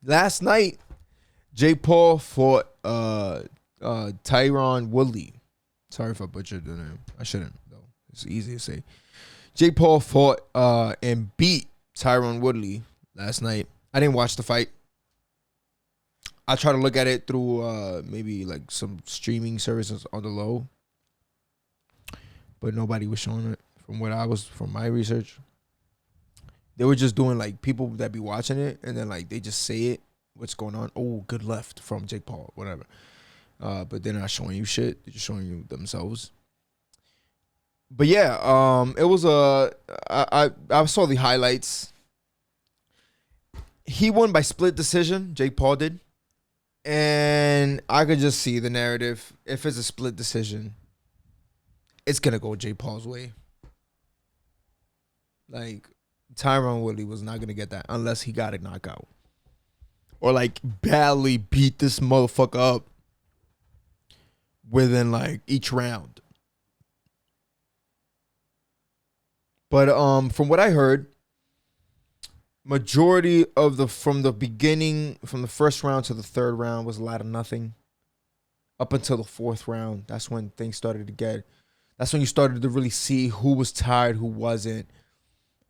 Last night, Jake Paul fought Tyron Woodley. Sorry if I butchered the name. I shouldn't, though. It's easy to say. Jake Paul fought and beat Tyron Woodley last night. I didn't watch the fight. I tried to look at it through maybe like some streaming services on the low, but nobody was showing it from my research. They were just doing like people that be watching it and then like they just say it, what's going on. Oh, good left from Jake Paul, whatever. But they're not showing you shit. They're just showing you themselves. But yeah, it was I saw the highlights. He won by split decision. Jake Paul did. And I could just see the narrative. If it's a split decision, it's going to go Jake Paul's way. Like, Tyron Woodley was not going to get that unless he got a knockout. Or, like, badly beat this motherfucker up within, like, each round. But from what I heard, majority of from the beginning, from the first round to the third round was a lot of nothing. Up until the fourth round, that's when things started to get. That's when you started to really see who was tired, who wasn't,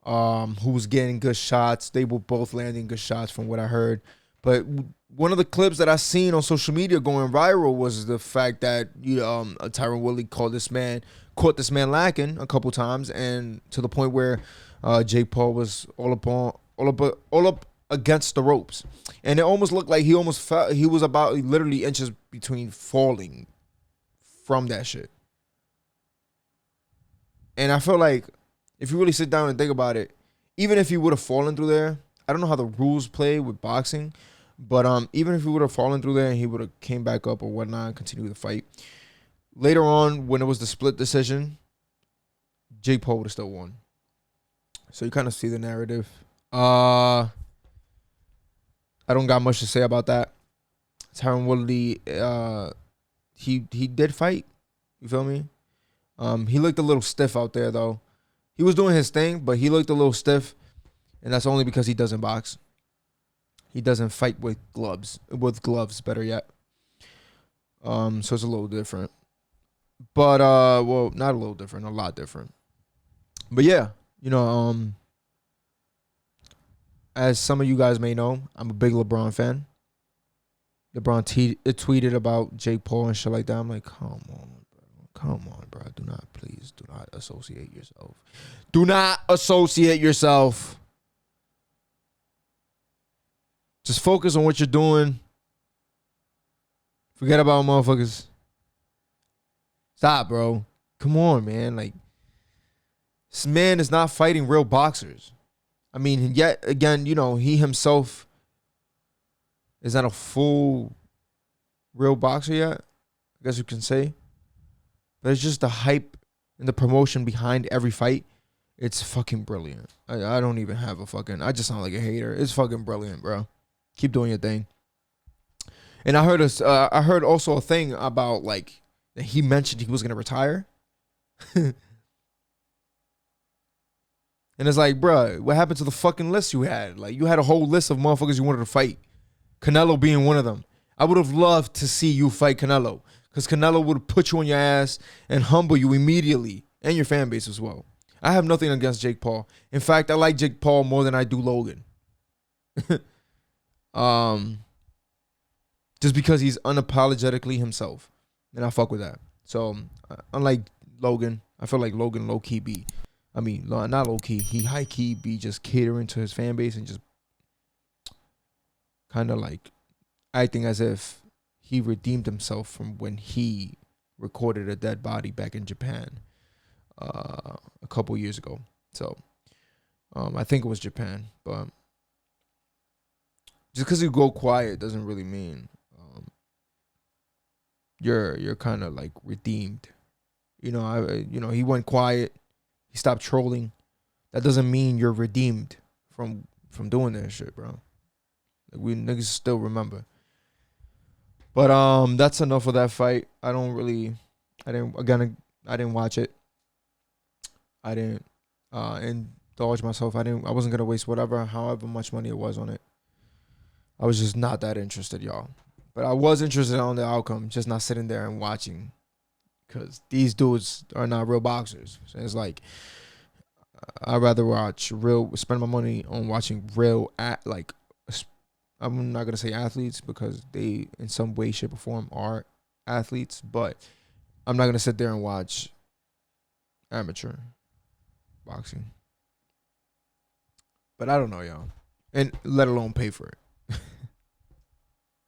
who was getting good shots. They were both landing good shots from what I heard. But one of the clips that I seen on social media going viral was the fact that Tyron Woodley caught this man lacking a couple times, and to the point where Jake Paul was all up against the ropes, and it almost looked like he almost fell. He was about literally inches between falling from that shit. And I feel like if you really sit down and think about it, even if he would have fallen through there, I don't know how the rules play with boxing, but even if he would have fallen through there and he would have came back up or whatnot and continued the fight, later on when it was the split decision, Jake Paul would have still won. So you kind of see the narrative. I don't got much to say about that. Tyron Woodley, he did fight. You feel me? He looked a little stiff out there though. He was doing his thing, but he looked a little stiff, and that's only because he doesn't box. He doesn't fight with gloves. Better yet. So it's a little different. But well, not a little different, a lot different. But yeah, as some of you guys may know, I'm a big Lebron fan. LeBron tweeted about Jake Paul and shit like that. I'm like, come on, bro. Please do not associate yourself. Do not associate yourself. Just focus on what you're doing. Forget about motherfuckers. Stop, bro. Come on, man. Like, this man is not fighting real boxers. I mean, yet again, he himself is not a full real boxer yet, I guess you can say. But it's just the hype and the promotion behind every fight. It's fucking brilliant. I don't even have I just sound like a hater. It's fucking brilliant, bro. Keep doing your thing. And I heard also a thing about like that he mentioned he was gonna retire. And it's like, bro, what happened to the fucking list you had? Like, you had a whole list of motherfuckers you wanted to fight. Canelo being one of them. I would have loved to see you fight Canelo, because Canelo would have put you on your ass and humble you immediately, and your fan base as well. I have nothing against Jake Paul. In fact, I like Jake Paul more than I do Logan. Just because he's unapologetically himself, and I fuck with that. So unlike Logan, I feel like Logan low-key be, I mean, not low-key, he high-key be just catering to his fan base and just kind of like acting as if he redeemed himself from when he recorded a dead body back in Japan a couple years ago. So I think it was Japan, but just because you go quiet doesn't really mean you're kind of like redeemed. He went quiet. He stopped trolling. That doesn't mean you're redeemed from doing that shit, bro. Like, we niggas still remember. But that's enough of that fight. I didn't watch it. I didn't indulge myself. I wasn't gonna waste however much money it was on it. I was just not that interested, y'all. But I was interested on the outcome, just not sitting there and watching, because these dudes are not real boxers. So it's like I'd rather spend my money on watching I'm not gonna say athletes because they, in some way, shape, or form, are athletes, but I'm not gonna sit there and watch amateur boxing. But I don't know, y'all, and let alone pay for it.